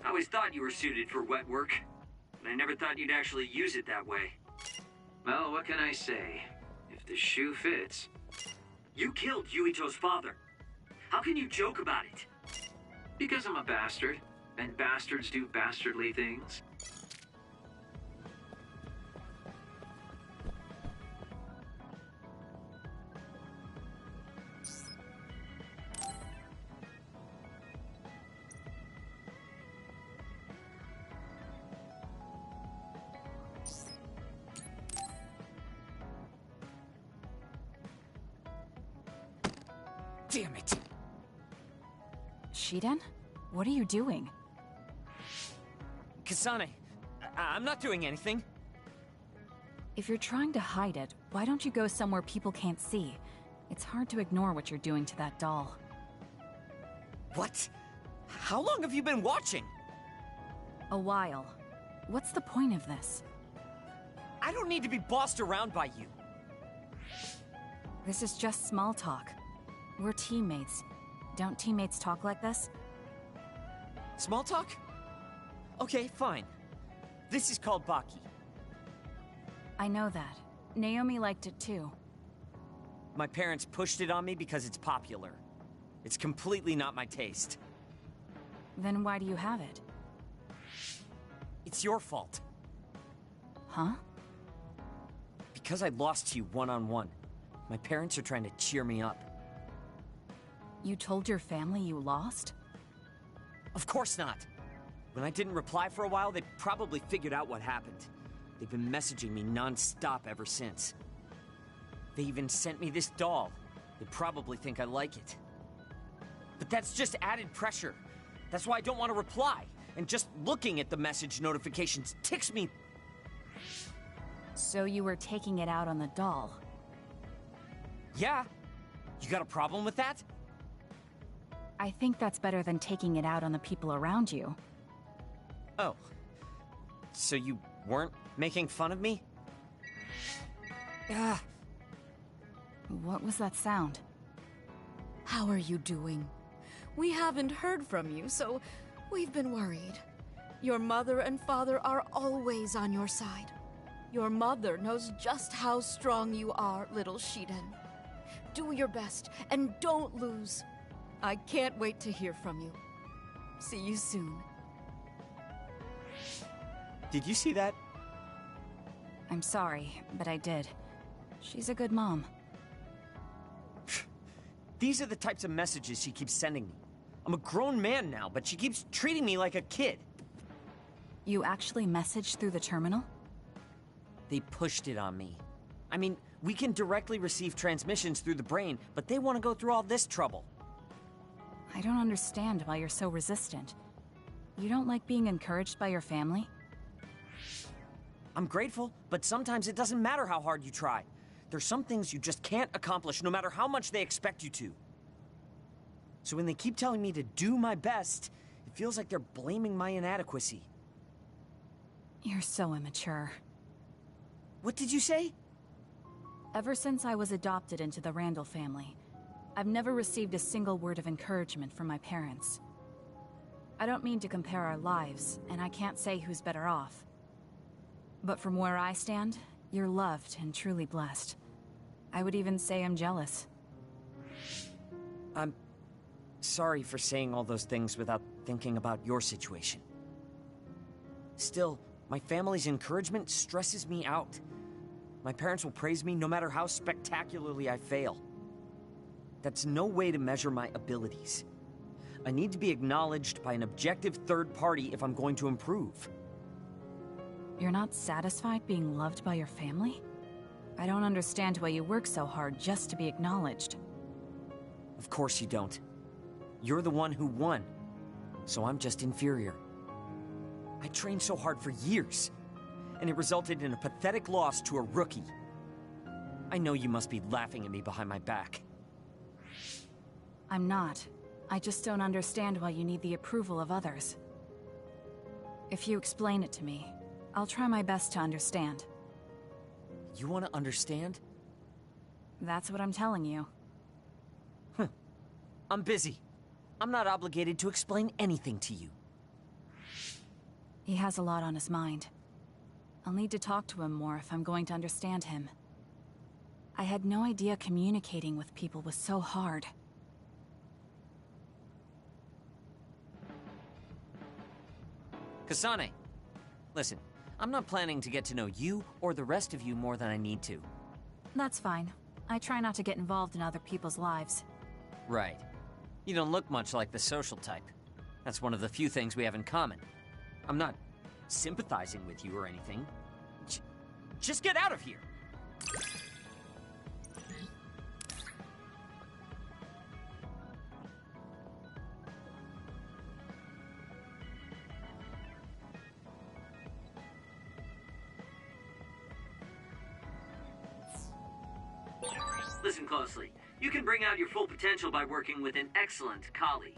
I always thought you were suited for wet work, but I never thought you'd actually use it that way. Well, what can I say? If the shoe fits. You killed Yuito's father. How can you joke about it? Because I'm a bastard, and bastards do bastardly things. Damn it! Shiden? What are you doing? Kasane, I'm not doing anything. If you're trying to hide it, why don't you go somewhere people can't see? It's hard to ignore what you're doing to that doll. What? How long have you been watching? A while. What's the point of this? I don't need to be bossed around by you. This is just small talk. We're teammates. Don't teammates talk like this? Small talk? Okay, fine. This is called Baki. I know that. Naomi liked it too. My parents pushed it on me because it's popular. It's completely not my taste. Then why do you have it? It's your fault. Huh? Because I lost to you one-on-one. My parents are trying to cheer me up. You told your family you lost? Of course not. When I didn't reply for a while, they probably figured out what happened. They've been messaging me non-stop ever since. They even sent me this doll. They probably think I like it. But that's just added pressure. That's why I don't want to reply. And just looking at the message notifications ticks me. So you were taking it out on the doll? Yeah. You got a problem with that? I think that's better than taking it out on the people around you. Oh. So you weren't making fun of me? Ah. What was that sound? How are you doing? We haven't heard from you, so we've been worried. Your mother and father are always on your side. Your mother knows just how strong you are, little Shiden. Do your best, and don't lose. I can't wait to hear from you. See you soon. Did you see that? I'm sorry, but I did. She's a good mom. These are the types of messages she keeps sending me. I'm a grown man now, but she keeps treating me like a kid. You actually messaged through the terminal? They pushed it on me. I mean, we can directly receive transmissions through the brain, but they want to go through all this trouble. I don't understand why you're so resistant. You don't like being encouraged by your family? I'm grateful, but sometimes it doesn't matter how hard you try. There's some things you just can't accomplish no matter how much they expect you to. So when they keep telling me to do my best, it feels like they're blaming my inadequacy. You're so immature. What did you say? Ever since I was adopted into the Randall family, I've never received a single word of encouragement from my parents. I don't mean to compare our lives, and I can't say who's better off. But from where I stand, you're loved and truly blessed. I would even say I'm jealous. I'm sorry for saying all those things without thinking about your situation. Still, my family's encouragement stresses me out. My parents will praise me no matter how spectacularly I fail. That's no way to measure my abilities. I need to be acknowledged by an objective third party if I'm going to improve. You're not satisfied being loved by your family? I don't understand why you work so hard just to be acknowledged. Of course you don't. You're the one who won, so I'm just inferior. I trained so hard for years, and it resulted in a pathetic loss to a rookie. I know you must be laughing at me behind my back. I'm not. I just don't understand why you need the approval of others. If you explain it to me, I'll try my best to understand. You want to understand? That's what I'm telling you. I'm busy. I'm not obligated to explain anything to you. He has a lot on his mind. I'll need to talk to him more if I'm going to understand him. I had no idea communicating with people was so hard. Kasane, listen, I'm not planning to get to know you or the rest of you more than I need to. That's fine. I try not to get involved in other people's lives. Right. You don't look much like the social type. That's one of the few things we have in common. I'm not sympathizing with you or anything. Just get out of here! Listen closely. You can bring out your full potential by working with an excellent colleague.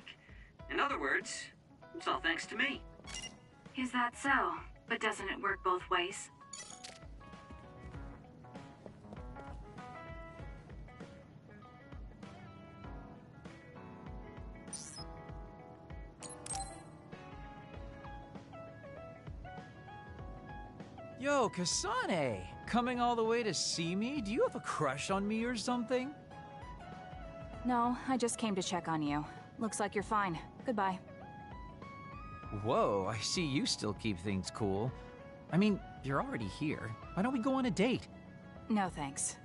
In other words, it's all thanks to me. Is that so? But doesn't it work both ways? Yo, Kasane! Coming all the way to see me? Do you have a crush on me or something? No, I just came to check on you. Looks like you're fine. Goodbye. Whoa, I see you still keep things cool. I mean, you're already here. Why don't we go on a date? No thanks.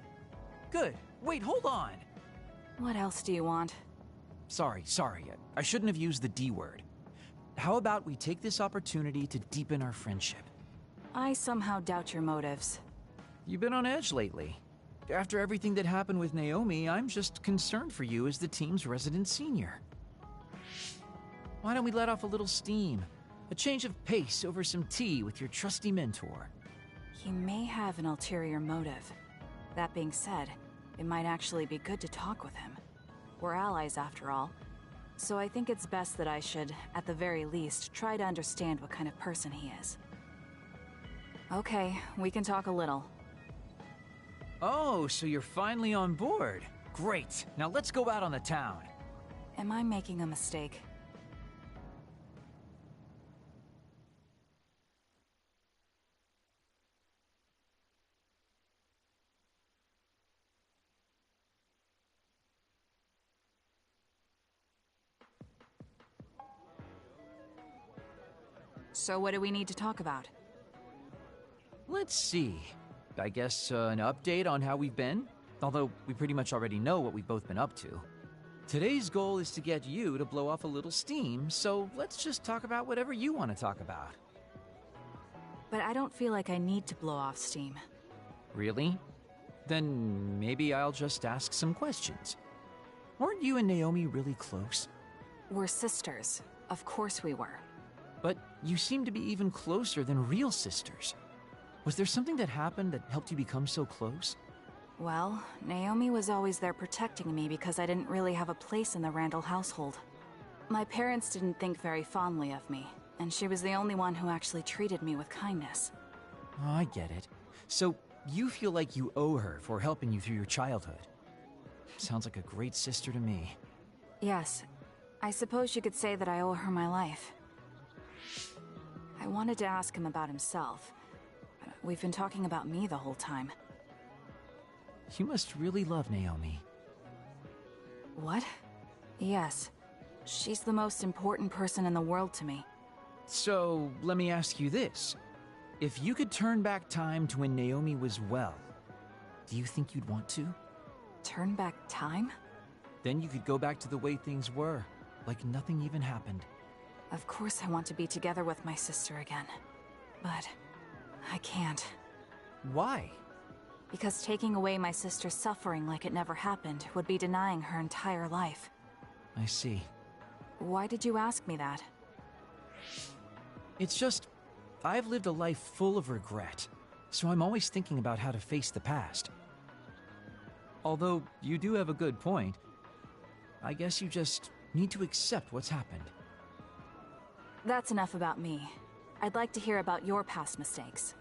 Good. Wait, hold on! What else do you want? Sorry. I shouldn't have used the D word. How about we take this opportunity to deepen our friendship? I somehow doubt your motives. You've been on edge lately. After everything that happened with Naomi, I'm just concerned for you as the team's resident senior. Why don't we let off a little steam? A change of pace over some tea with your trusty mentor. He may have an ulterior motive. That being said, it might actually be good to talk with him. We're allies after all, so I think it's best that I should, at the very least, try to understand what kind of person he is. Okay, we can talk a little. Oh, so you're finally on board. Great. Now let's go out on the town. Am I making a mistake? So what do we need to talk about? Let's see. I guess an update on how we've been? Although we pretty much already know what we've both been up to. Today's goal is to get you to blow off a little steam, so let's just talk about whatever you want to talk about. But I don't feel like I need to blow off steam. Really? Then maybe I'll just ask some questions. Weren't you and Naomi really close? We're sisters. Of course we were. But you seem to be even closer than real sisters. Was there something that happened that helped you become so close? Well, Naomi was always there protecting me because I didn't really have a place in the Randall household. My parents didn't think very fondly of me, and she was the only one who actually treated me with kindness. Oh, I get it. So, you feel like you owe her for helping you through your childhood. Sounds like a great sister to me. Yes, I suppose you could say that I owe her my life. I wanted to ask him about himself. We've been talking about me the whole time. You must really love Naomi. What? Yes. She's the most important person in the world to me. So, let me ask you this. If you could turn back time to when Naomi was well, do you think you'd want to? Turn back time? Then you could go back to the way things were, like nothing even happened. Of course I want to be together with my sister again. But I can't. Why? Because taking away my sister's suffering like it never happened would be denying her entire life. I see. Why did you ask me that? It's just, I've lived a life full of regret, so I'm always thinking about how to face the past. Although, you do have a good point. I guess you just need to accept what's happened. That's enough about me. I'd like to hear about your past mistakes.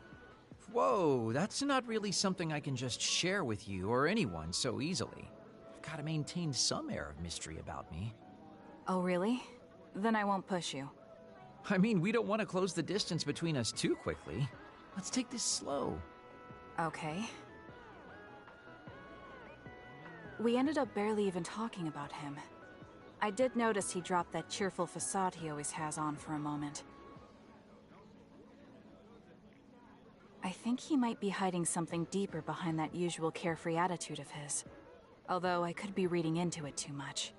Whoa, that's not really something I can just share with you or anyone so easily. I've got to maintain some air of mystery about me. Oh, really? Then I won't push you. I mean, we don't want to close the distance between us too quickly. Let's take this slow. Okay. We ended up barely even talking about him. I did notice he dropped that cheerful facade he always has on for a moment. I think he might be hiding something deeper behind that usual carefree attitude of his. Although I could be reading into it too much.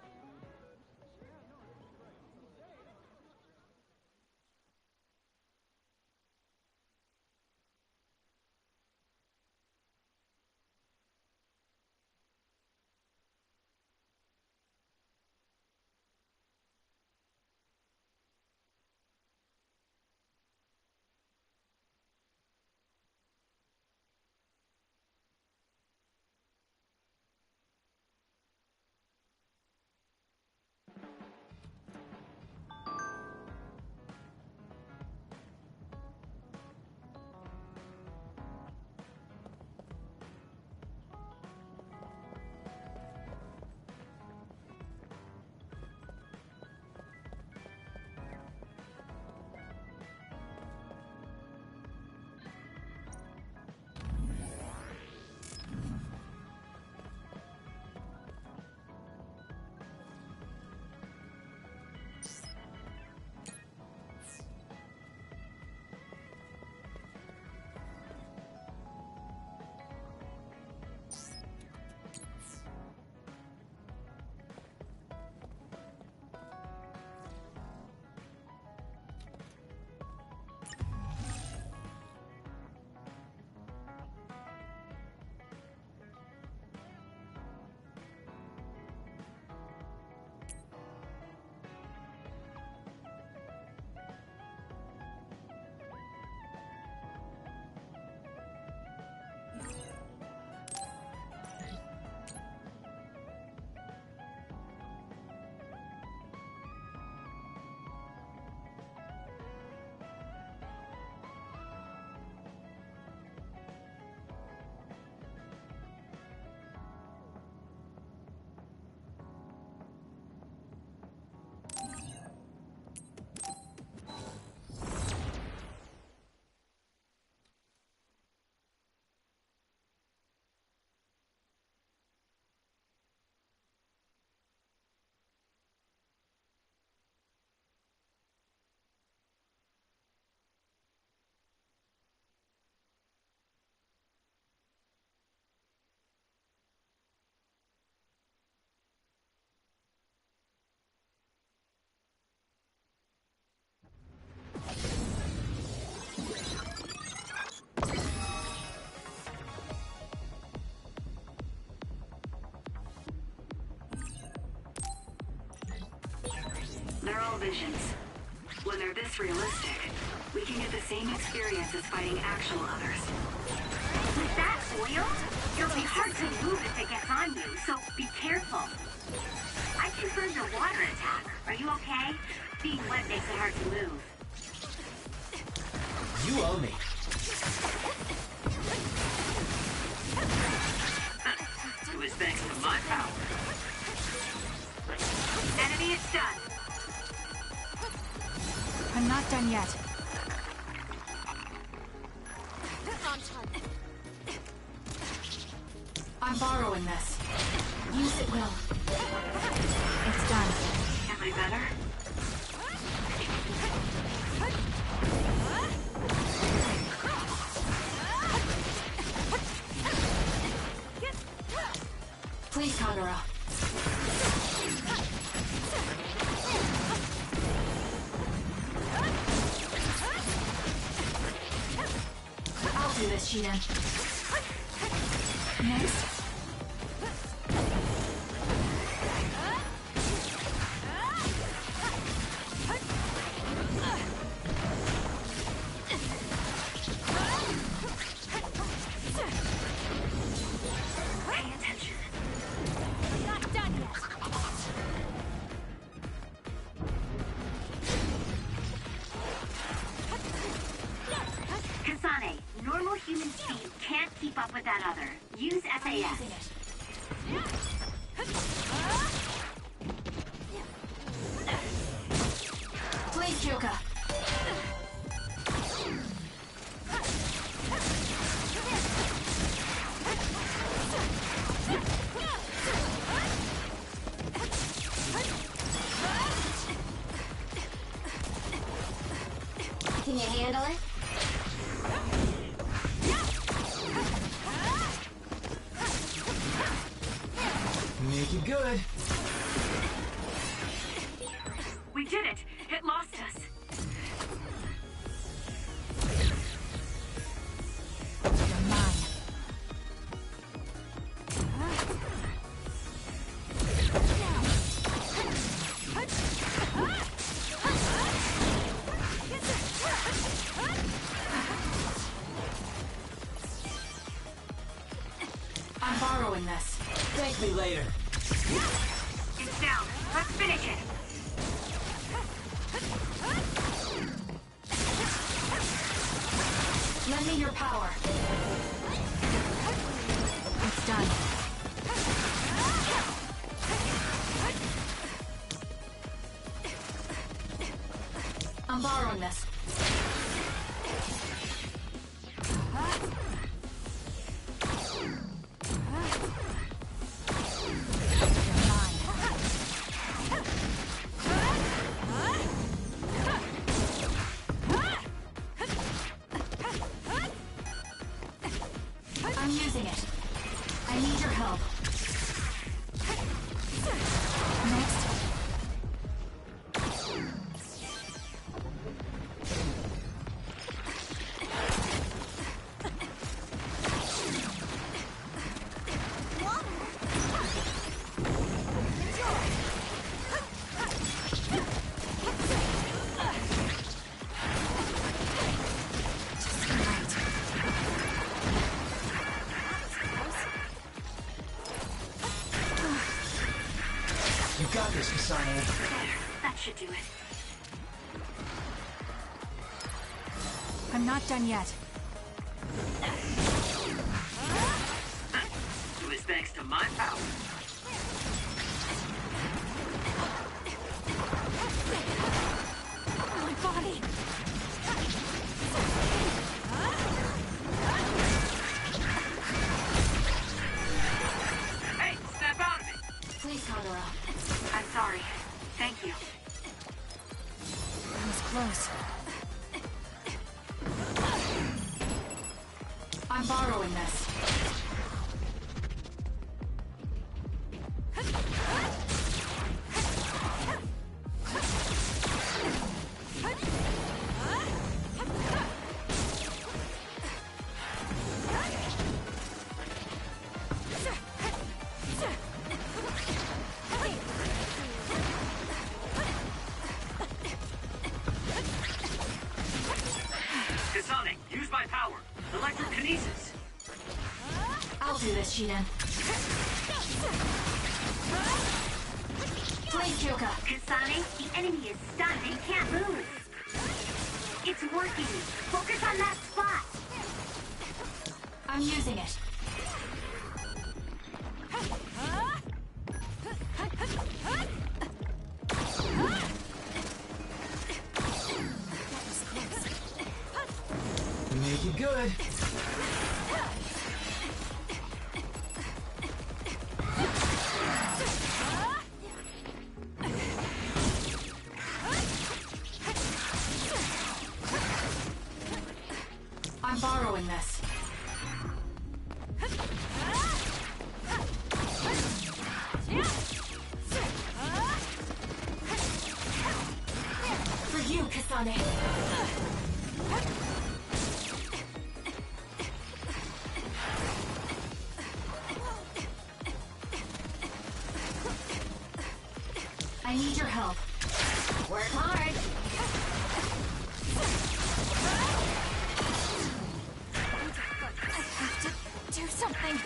They're all visions. When they're this realistic, we can get the same experience as fighting actual others. With that oil, it'll be hard to move if it gets on you, so be careful. I confirmed your water attack. Are you okay? Being wet makes it hard to move. You owe me. It was thanks to my power. Enemy is done. I'm not done yet. I'm borrowing this. Use it well. It's done. Am I better? Please, Kagura. I'll do this, Shiden. Next. Pay attention. Not done yet. Kasane, normal human speed can't keep up with that other. Use SAS. Please, Kyoka. Can you handle it? Make it good. We did it! It lost us! You're mine. I'm borrowing this. Thank me later. It's down. Let's finish it! Lend me your power. It's done. I'm borrowing this. You're mine. I'm using it. I need your help. Next. You got this, Kasane. That should do it. I'm not done yet. It was thanks to my power. My body. Hey, snap out of it! Please, Kagura. I'm sorry. Thank you. That was close. I'm borrowing this. Kasane, use my power. Electrokinesis. I'll do this, Shiden. Please, Kyoka. Kasane, the enemy is stunned. They can't move. It's working. Focus on that spot. I'm using it. Make it good. I'm borrowing this. For you, Kasane. I need your help. Work hard. I have to do something.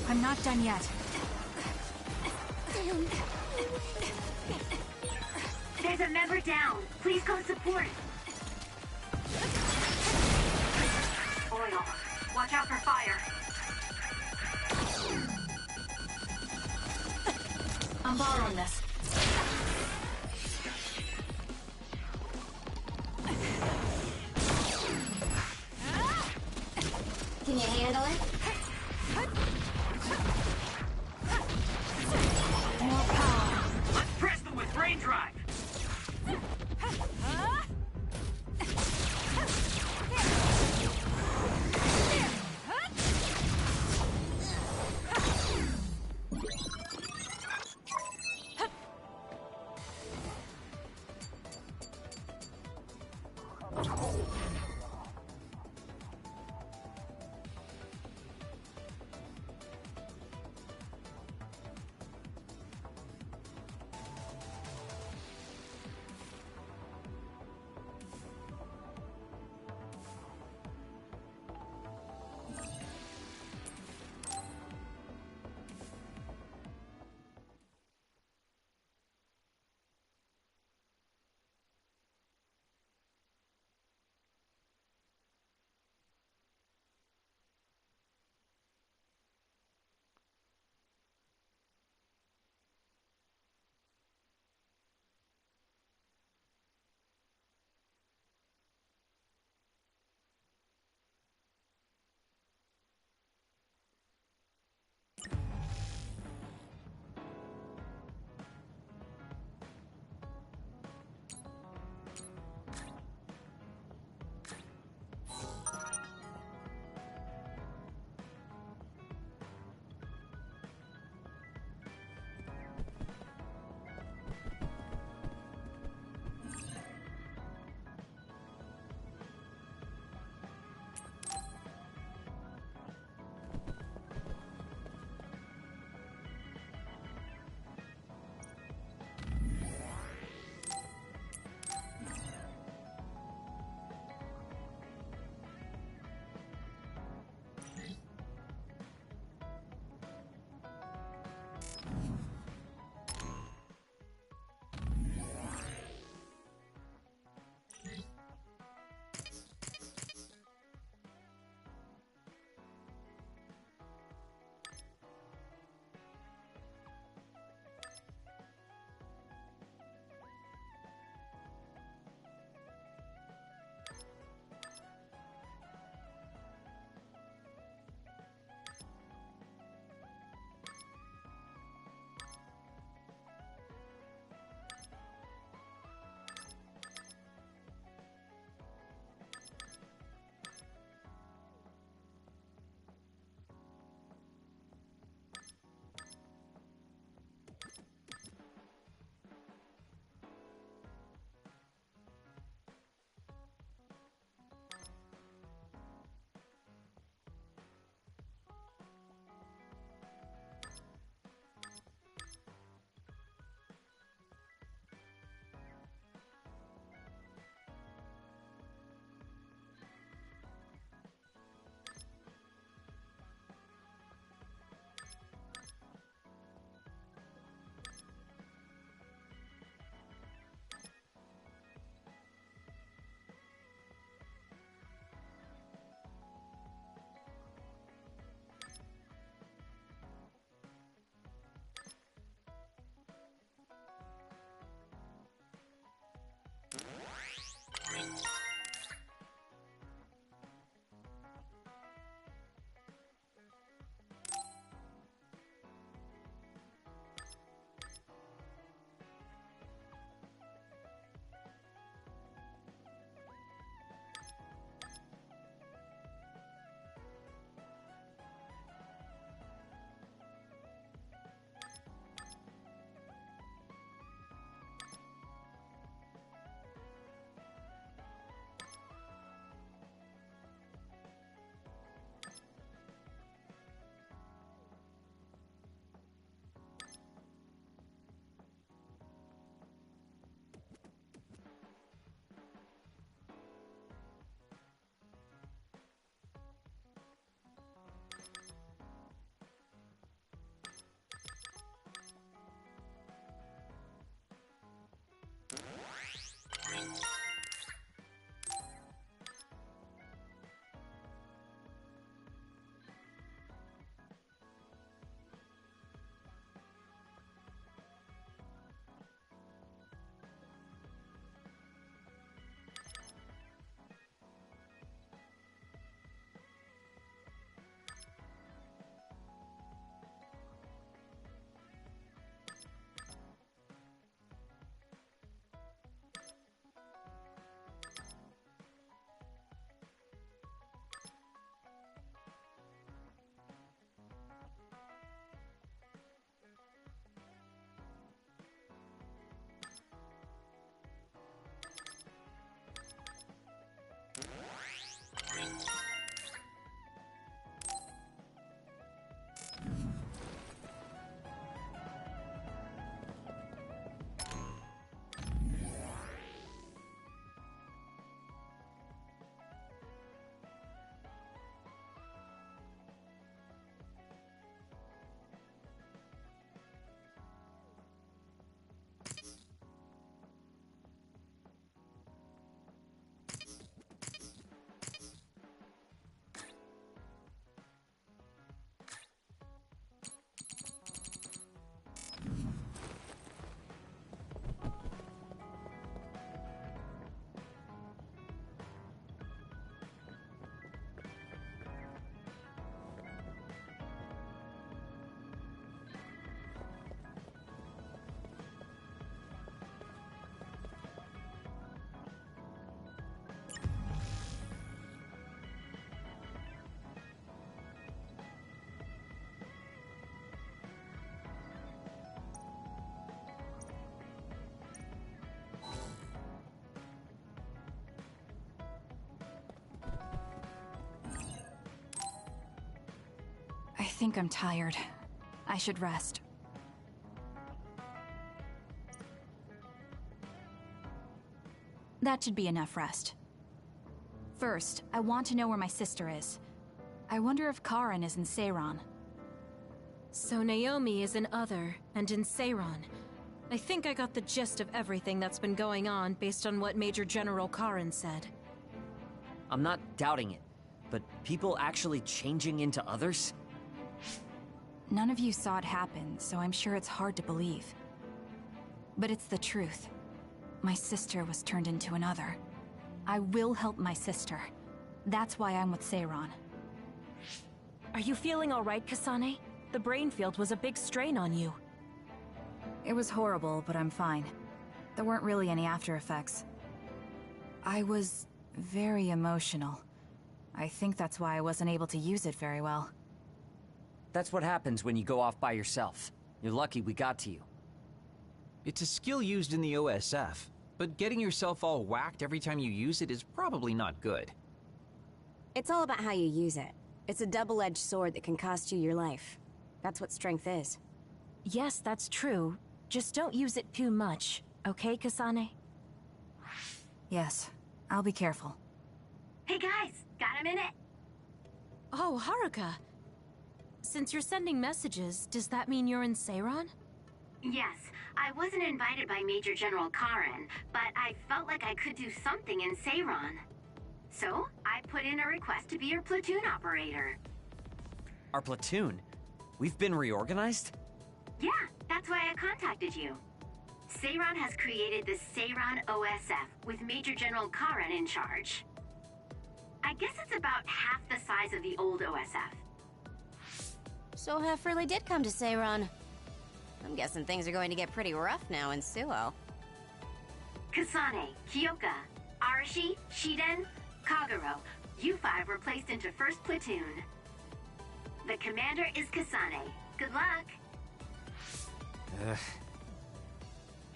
I'm not done yet. There's a member down. Please come support. Oil. Watch out for fire. I'm borrowing this. Can you handle it? More power. Let's press them with brain drive. think I'm tired. I should rest. That should be enough rest. First, I want to know where my sister is. I wonder if Karen is in Seiran. So Naomi is in Other, and in Seiran. I think I got the gist of everything that's been going on based on what Major General Karen said. I'm not doubting it, but people actually changing into others? None of you saw it happen, so I'm sure it's hard to believe. But it's the truth. My sister was turned into another. I will help my sister. That's why I'm with Seiran. Are you feeling alright, Kasane? The brain field was a big strain on you. It was horrible, but I'm fine. There weren't really any after effects. I was very emotional. I think that's why I wasn't able to use it very well. That's what happens when you go off by yourself. You're lucky we got to you. It's a skill used in the OSF, but getting yourself all whacked every time you use it is probably not good. It's all about how you use it. It's a double-edged sword that can cost you your life. That's what strength is. Yes, that's true. Just don't use it too much, okay, Kasane? Yes, I'll be careful. Hey guys, got a minute? Oh, Haruka. Since you're sending messages, does that mean you're in Seiran? Yes, I wasn't invited by Major General Karen, but I felt like I could do something in Seiran. So, I put in a request to be your platoon operator. Our platoon? We've been reorganized? Yeah, that's why I contacted you. Seiran has created the Seiran OSF with Major General Karen in charge. I guess it's about half the size of the old OSF. So Hef really did come to Seiran. I'm guessing things are going to get pretty rough now in Suo. Kasane, Kyoka, Arashi, Shiden, Kagero, you five were placed into 1st Platoon. The commander is Kasane. Good luck.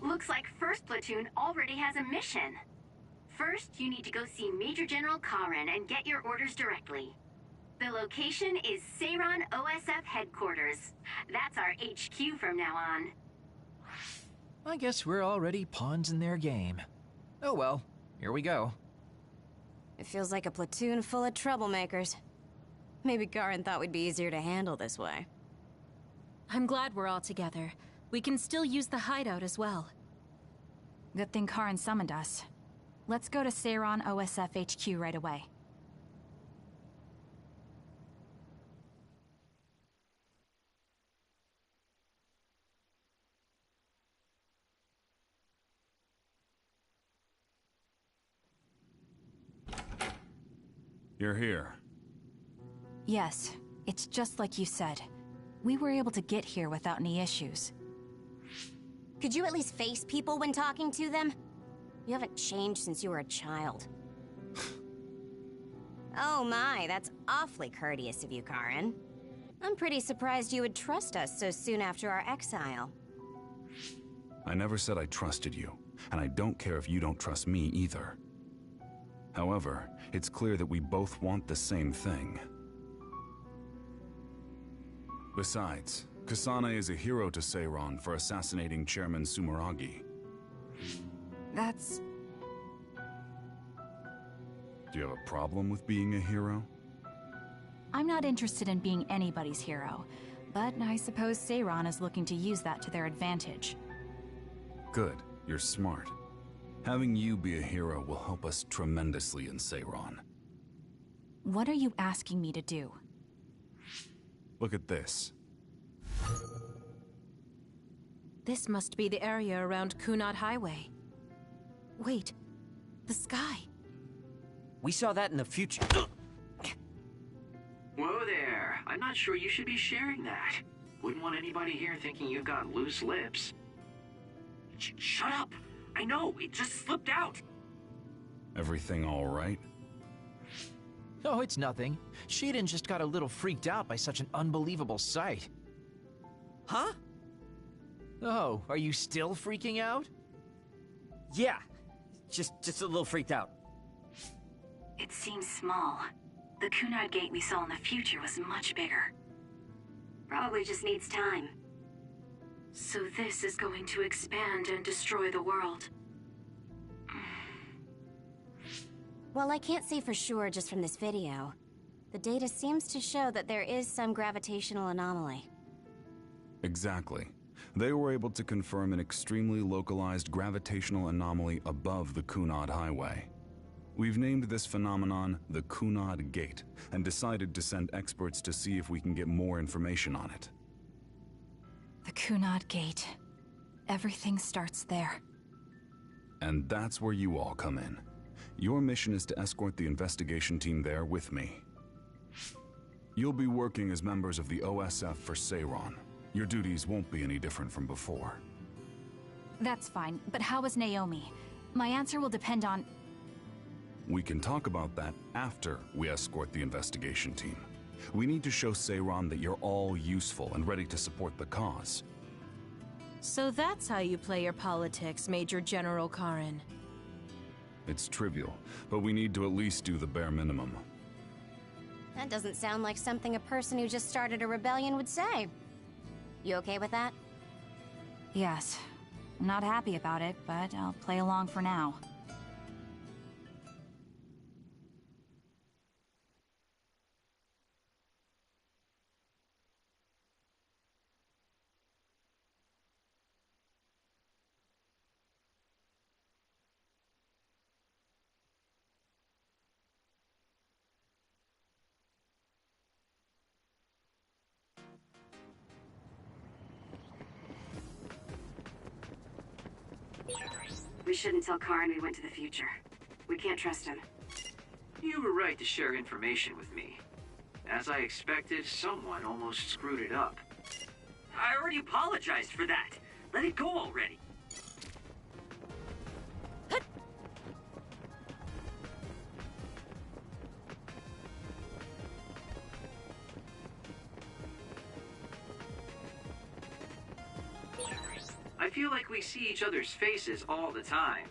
Looks like 1st Platoon already has a mission. First, you need to go see Major General Karen and get your orders directly. The location is Seiran OSF headquarters. That's our HQ from now on. I guess we're already pawns in their game. Oh well, here we go. It feels like a platoon full of troublemakers. Maybe Karen thought we'd be easier to handle this way. I'm glad we're all together. We can still use the hideout as well. Good thing Karen summoned us. Let's go to Seiran OSF HQ right away. You're here. Yes, it's just like you said. We were able to get here without any issues. Could you at least face people when talking to them? You haven't changed since you were a child. Oh my, that's awfully courteous of you, Karen. I'm pretty surprised you would trust us so soon after our exile. I never said I trusted you, and I don't care if you don't trust me either. However, it's clear that we both want the same thing. Besides, Kasane is a hero to Seiran for assassinating Chairman Sumeragi. That's... Do you have a problem with being a hero? I'm not interested in being anybody's hero, but I suppose Seiran is looking to use that to their advantage. Good, you're smart. Having you be a hero will help us tremendously in Seiran. What are you asking me to do? Look at this. This must be the area around Kunad Highway. Wait, the sky. We saw that in the future. Whoa there. I'm not sure you should be sharing that. Wouldn't want anybody here thinking you've got loose lips. Shut up! I know, it just slipped out! Everything all right? Oh, it's nothing. Shiden just got a little freaked out by such an unbelievable sight. Huh? Oh, are you still freaking out? Yeah. Just a little freaked out. It seems small. The Kunad gate we saw in the future was much bigger. Probably just needs time. So this is going to expand and destroy the world. Well, I can't say for sure just from this video. The data seems to show that there is some gravitational anomaly. Exactly. They were able to confirm an extremely localized gravitational anomaly above the Kunad Highway. We've named this phenomenon the Kunad Gate, and decided to send experts to see if we can get more information on it. The Kunad Gate. Everything starts there. And that's where you all come in. Your mission is to escort the investigation team there with me. You'll be working as members of the OSF for Seiron. Your duties won't be any different from before. That's fine, but how is Naomi? My answer will depend on... We can talk about that after we escort the investigation team. We need to show Seiron that you're all useful and ready to support the cause. So that's how you play your politics, Major General Karen. It's trivial, but we need to at least do the bare minimum. That doesn't sound like something a person who just started a rebellion would say. You okay with that? Yes. I'm not happy about it, but I'll play along for now. We shouldn't tell Karen we went to the future. We can't trust him. You were right to share information with me. As I expected, someone almost screwed it up. I already apologized for that. Let it go already. I feel like we see each other's faces all the time.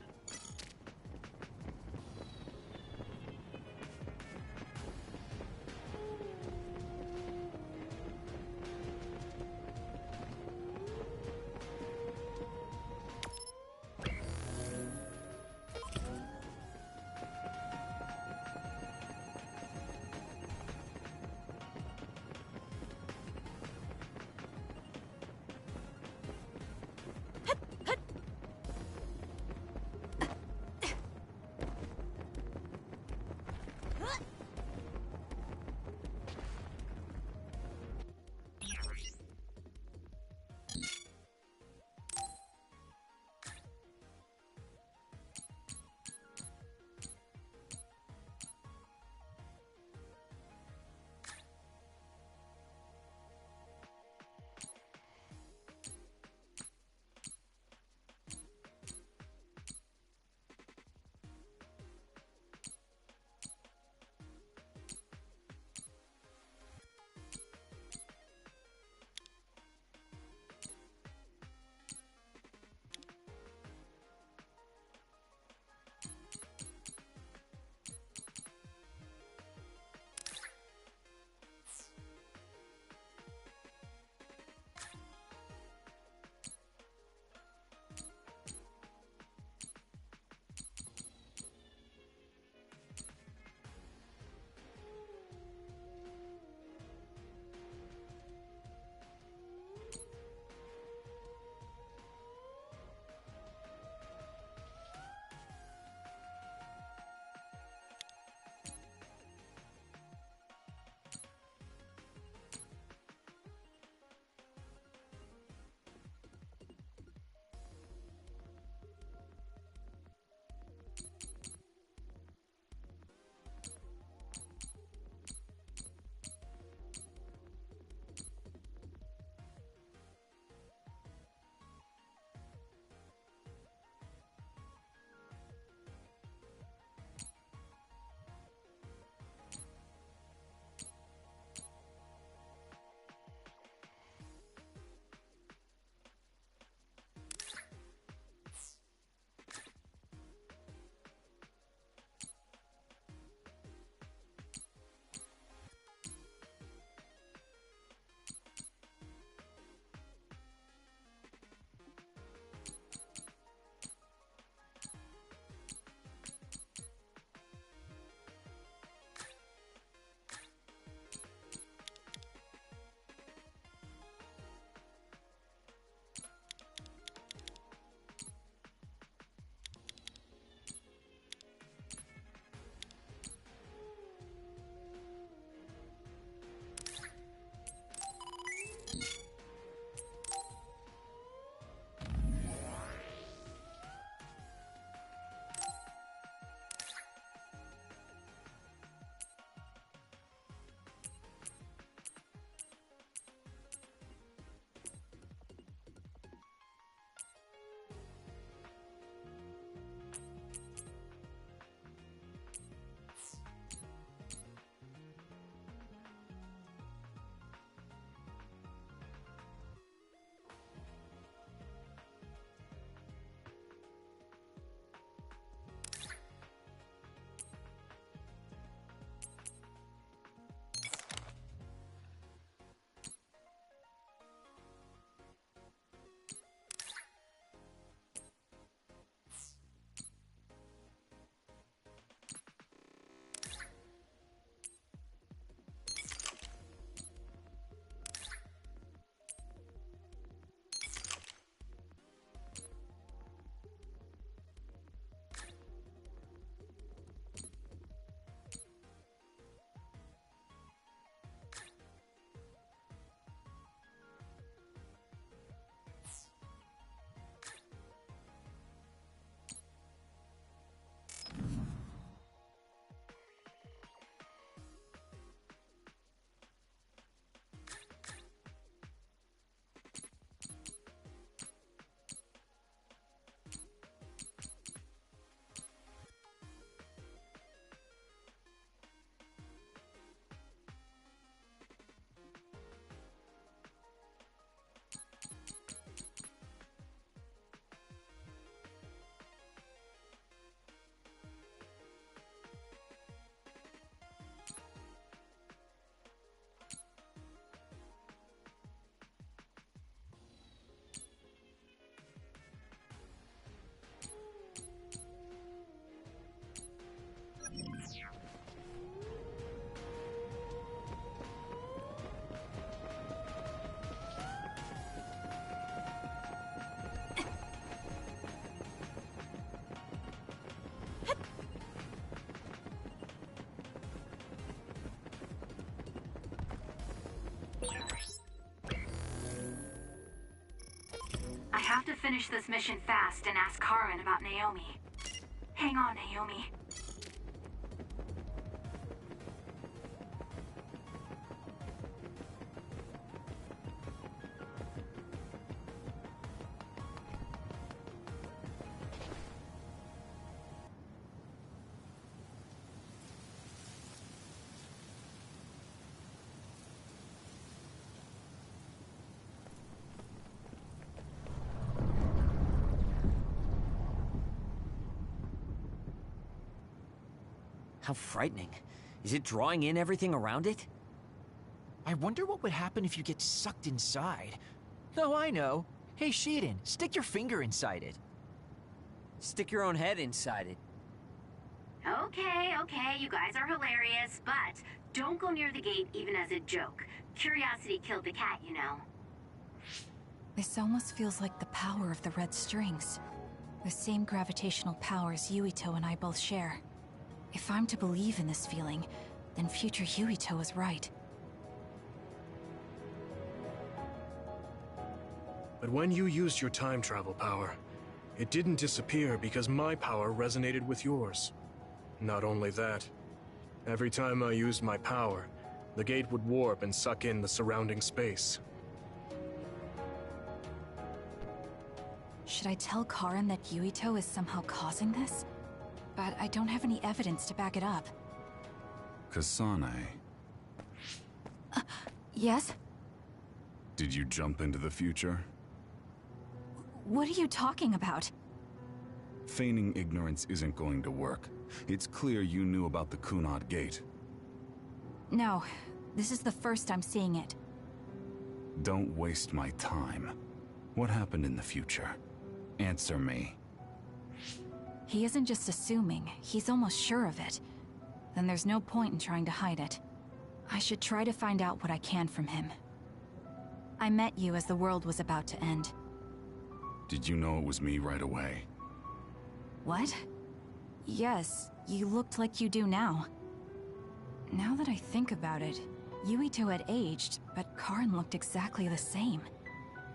I have to finish this mission fast and ask Karen about Naomi. Hang on, Naomi. How frightening. Is it drawing in everything around it? I wonder what would happen if you get sucked inside. Oh, I know. Hey, Shiden, stick your finger inside it. Stick your own head inside it. Okay, you guys are hilarious, but don't go near the gate even as a joke. Curiosity killed the cat, you know. This almost feels like the power of the red strings. The same gravitational powers Yuito and I both share. If I'm to believe in this feeling, then future Yuito was right. But when you used your time travel power, it didn't disappear because my power resonated with yours. Not only that, every time I used my power, the gate would warp and suck in the surrounding space. Should I tell Karen that Yuito is somehow causing this? But I don't have any evidence to back it up. Kasane, Yes? did you jump into the future? What are you talking about? Feigning ignorance isn't going to work. It's clear you knew about the Kunad Gate. No, this is the first I'm seeing it. Don't waste my time. What happened in the future? Answer me. He isn't just assuming, he's almost sure of it. Then there's no point in trying to hide it. I should try to find out what I can from him. I met you as the world was about to end. Did you know it was me right away? What? Yes, you looked like you do now. Now that I think about it, Yuito had aged, but Karen looked exactly the same.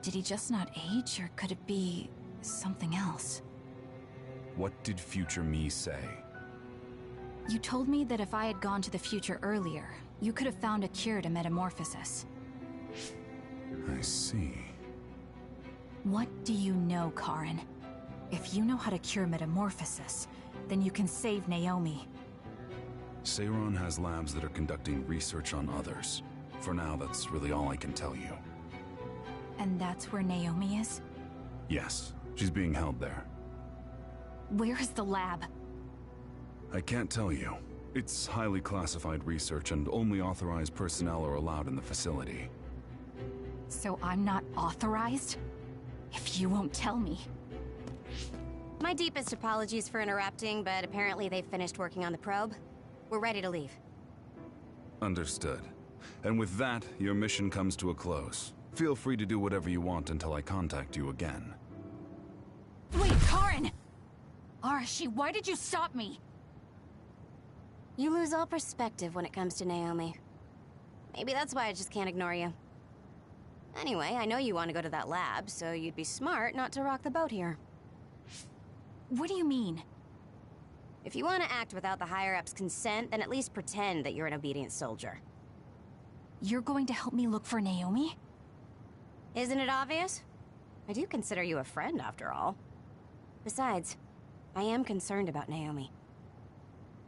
Did he just not age, or could it be something else? What did future me say? You told me that if I had gone to the future earlier, you could have found a cure to metamorphosis. I see. What do you know, Karen? If you know how to cure metamorphosis, then you can save Naomi. Seiron has labs that are conducting research on others. For now, that's really all I can tell you. And that's where Naomi is? Yes, she's being held there. Where is the lab? I can't tell you. It's highly classified research and only authorized personnel are allowed in the facility. So I'm not authorized? If you won't tell me. My deepest apologies for interrupting, but apparently they've finished working on the probe. We're ready to leave. Understood. And with that, your mission comes to a close. Feel free to do whatever you want until I contact you again. Wait, Karen! Arashi, why did you stop me? You lose all perspective when it comes to Naomi. Maybe that's why I just can't ignore you. Anyway, I know you want to go to that lab, so you'd be smart not to rock the boat here. What do you mean? If you want to act without the higher-ups' consent, then at least pretend that you're an obedient soldier. You're going to help me look for Naomi? Isn't it obvious? I do consider you a friend, after all. Besides, I am concerned about Naomi.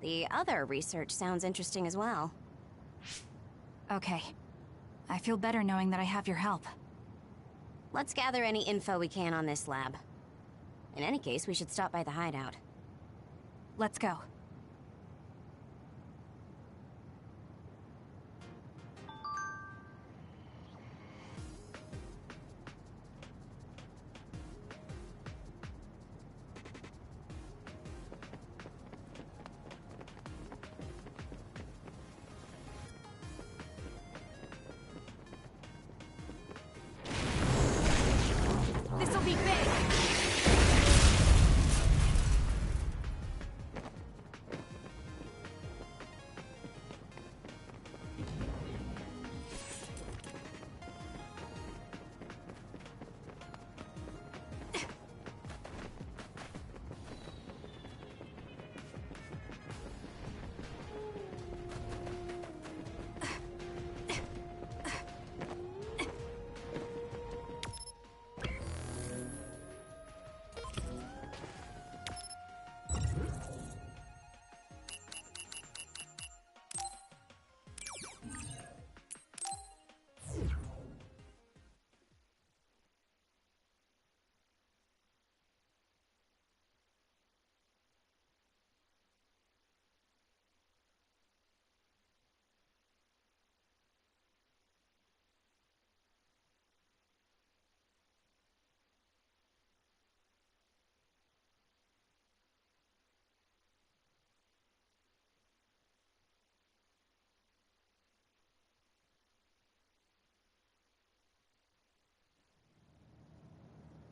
The other research sounds interesting as well. Okay. I feel better knowing that I have your help. Let's gather any info we can on this lab. In any case, we should stop by the hideout. Let's go.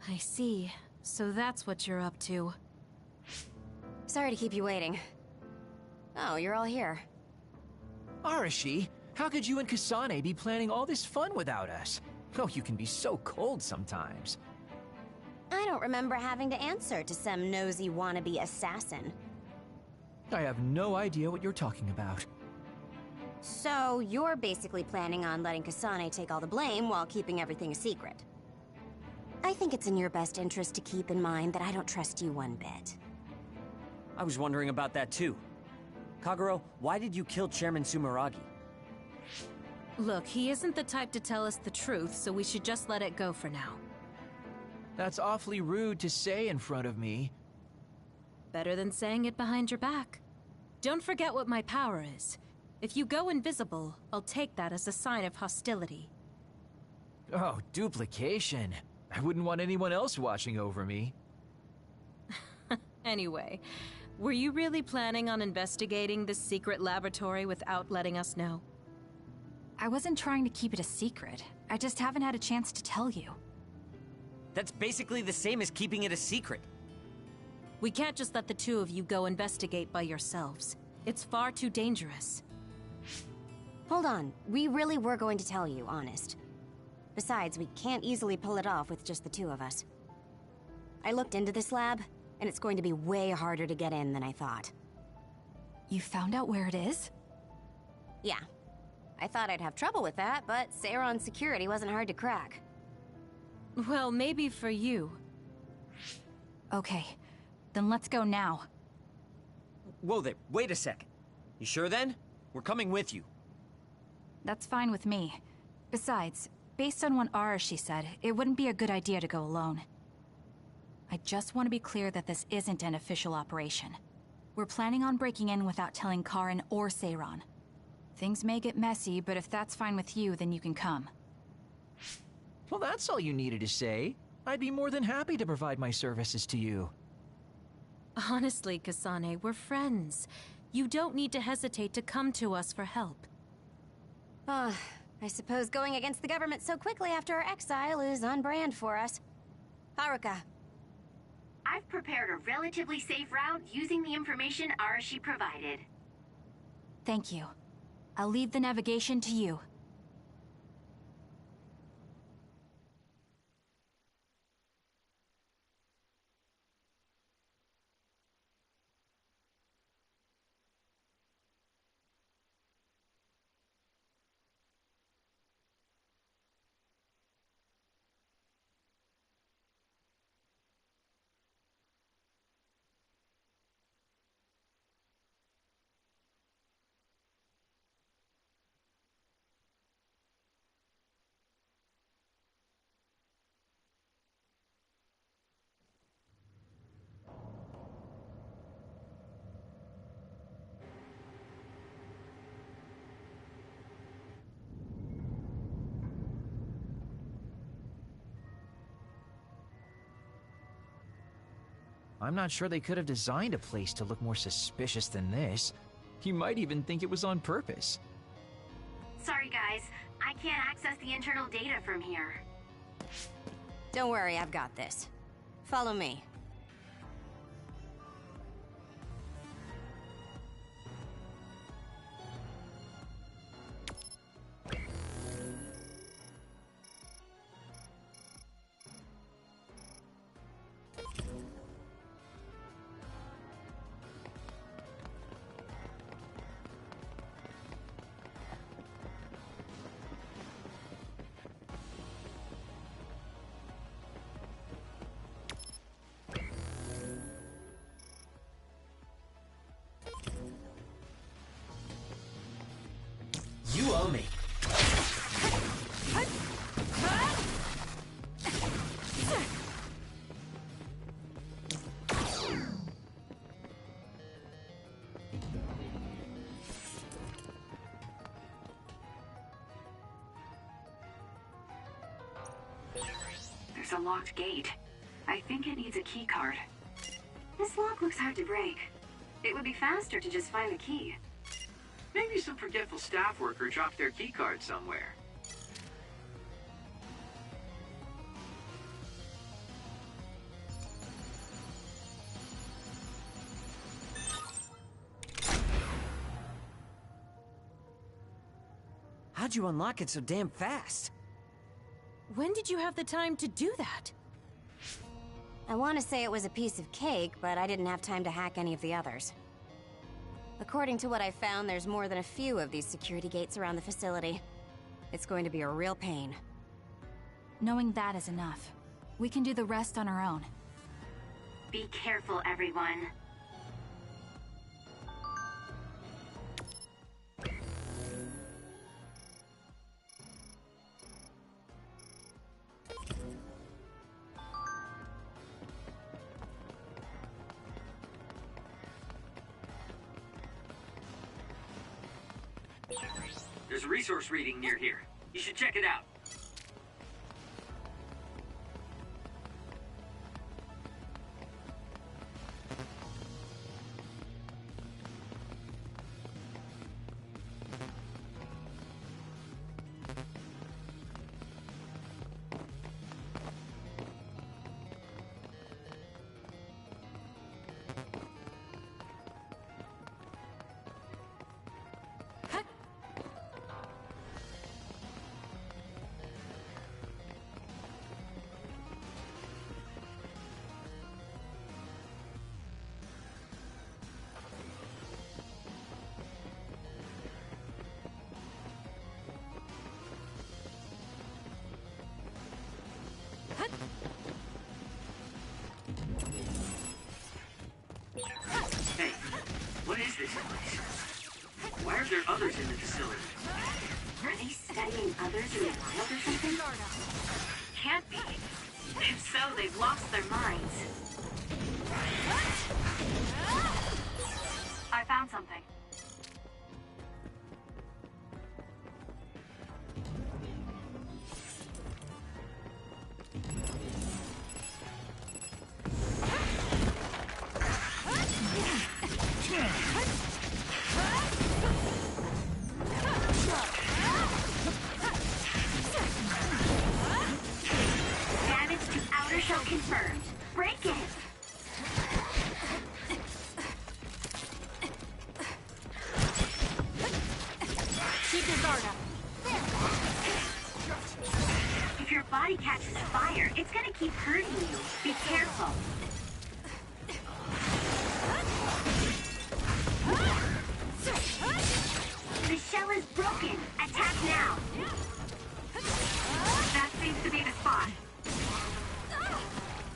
I see. So that's what you're up to. Sorry to keep you waiting. Oh, you're all here. Arashi, how could you and Kasane be planning all this fun without us? Oh, you can be so cold sometimes. I don't remember having to answer to some nosy wannabe assassin. I have no idea what you're talking about. So, you're basically planning on letting Kasane take all the blame while keeping everything a secret. I think it's in your best interest to keep in mind that I don't trust you one bit. I was wondering about that too. Kagero, why did you kill Chairman Sumeragi? Look, he isn't the type to tell us the truth, so we should just let it go for now. That's awfully rude to say in front of me. Better than saying it behind your back. Don't forget what my power is. If you go invisible, I'll take that as a sign of hostility. Oh, duplication. I wouldn't want anyone else watching over me. Anyway, were you really planning on investigating this secret laboratory without letting us know? I wasn't trying to keep it a secret. I just haven't had a chance to tell you. That's basically the same as keeping it a secret. We can't just let the two of you go investigate by yourselves. It's far too dangerous. Hold on, we really were going to tell you, honest. Besides, we can't easily pull it off with just the two of us. I looked into this lab, and it's going to be way harder to get in than I thought. You found out where it is? Yeah. I thought I'd have trouble with that, but Seiron's security wasn't hard to crack. Well, maybe for you. Okay, then let's go now. Whoa there, wait a second. You sure then? We're coming with you. That's fine with me. Besides, based on what Arashi said, it wouldn't be a good idea to go alone. I just want to be clear that this isn't an official operation. We're planning on breaking in without telling Karin or Seiron. Things may get messy, but if that's fine with you, then you can come. Well, that's all you needed to say. I'd be more than happy to provide my services to you. Honestly, Kasane, we're friends. You don't need to hesitate to come to us for help. I suppose going against the government so quickly after our exile is on brand for us. Haruka. I've prepared a relatively safe route using the information Arashi provided. Thank you. I'll leave the navigation to you. I'm not sure they could have designed a place to look more suspicious than this. You might even think it was on purpose. Sorry guys, I can't access the internal data from here. Don't worry, I've got this. Follow me. You owe me. There's a locked gate. I think it needs a key card. This lock looks hard to break. It would be faster to just find the key. Maybe some forgetful staff worker dropped their keycard somewhere. How'd you unlock it so damn fast? When did you have the time to do that? I want to say it was a piece of cake, but I didn't have time to hack any of the others. According to what I found, there's more than a few of these security gates around the facility. It's going to be a real pain. Knowing that is enough. We can do the rest on our own. Be careful, everyone. There's a resource reading near here. You should check it out. Hey, what is this place? Why are there others in the facility? Are they studying others in the wild or something? Can't be. If so, they've lost their minds. I found something. Damage to outer shell confirmed. Break it! Keep your guard up. If your body catches fire, it's gonna keep hurting you. Be careful. The shell is broken. Attack now. That seems to be the spot.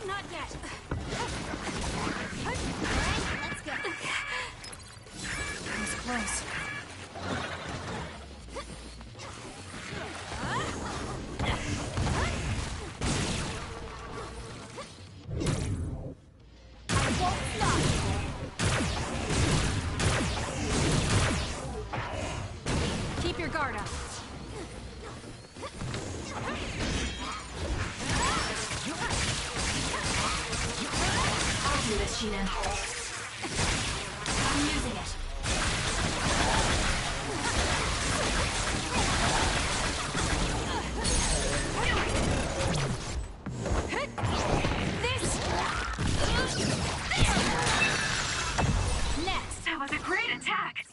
Not yet. Let's go. That was close. Keep your guard up. I'll do this, Sheena. I'm using it. Next. That was a great attack.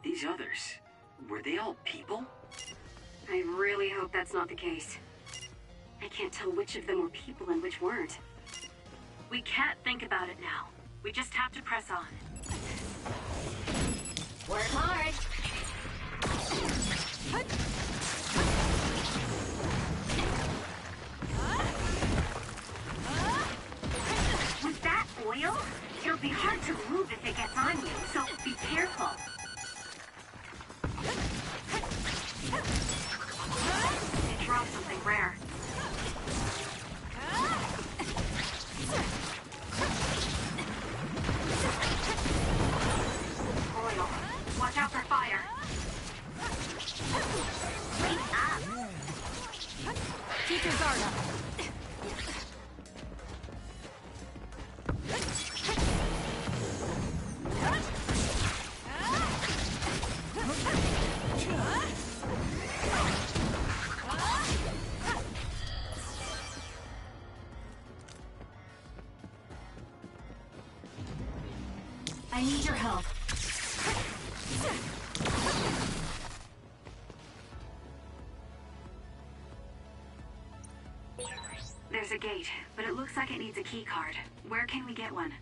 These others, were they all people? I really hope that's not the case. I can't tell which of them were people and which weren't. We can't think about it now. We just have to press on. Work hard. With that oil, it'll be hard to move if it gets on you, so be careful. It dropped something rare. Oil. Watch out for fire. Wait up. Keep your guard up. I need your help. There's a gate, but it looks like it needs a key card. Where can we get one?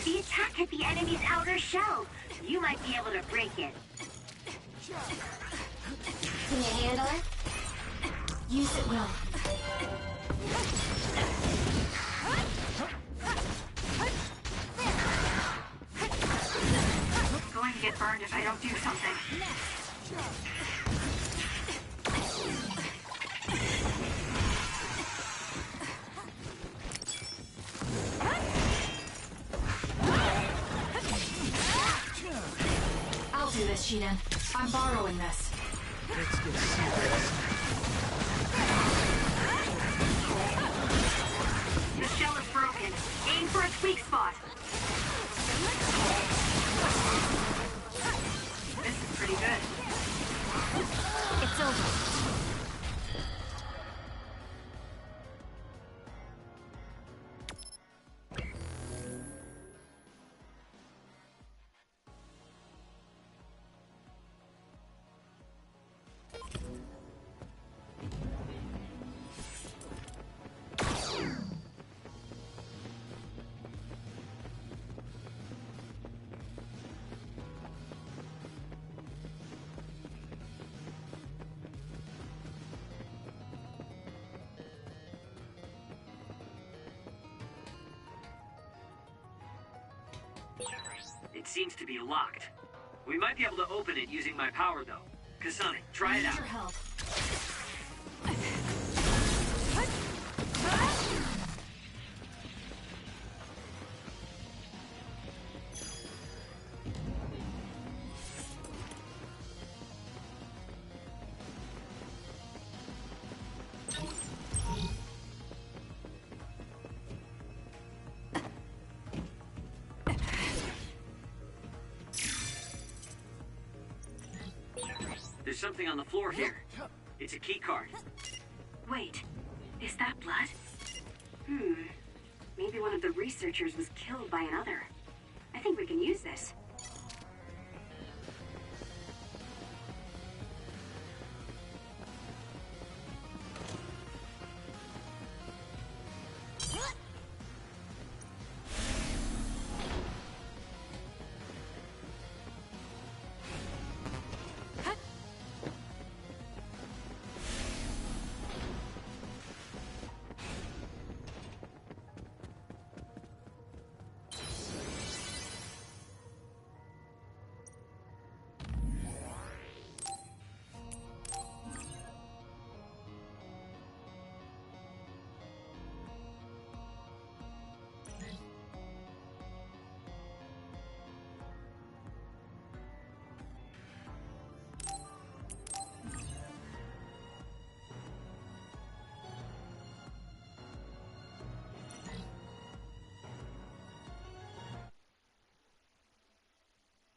The attack hit the enemy's outer shell. You might be able to break it. Can you handle it? Use it well. Going to get burned if I don't do something. I'll do this, Shiden. I'm borrowing this. Let's get serious. The shell is broken. Aim for its weak spot. This is pretty good. It's over. It seems to be locked. We might be able to open it using my power, though. Kasane, try it out. Your help. There's something on the floor here. It's a key card. Wait, is that blood? Maybe one of the researchers was killed by another. I think we can use this.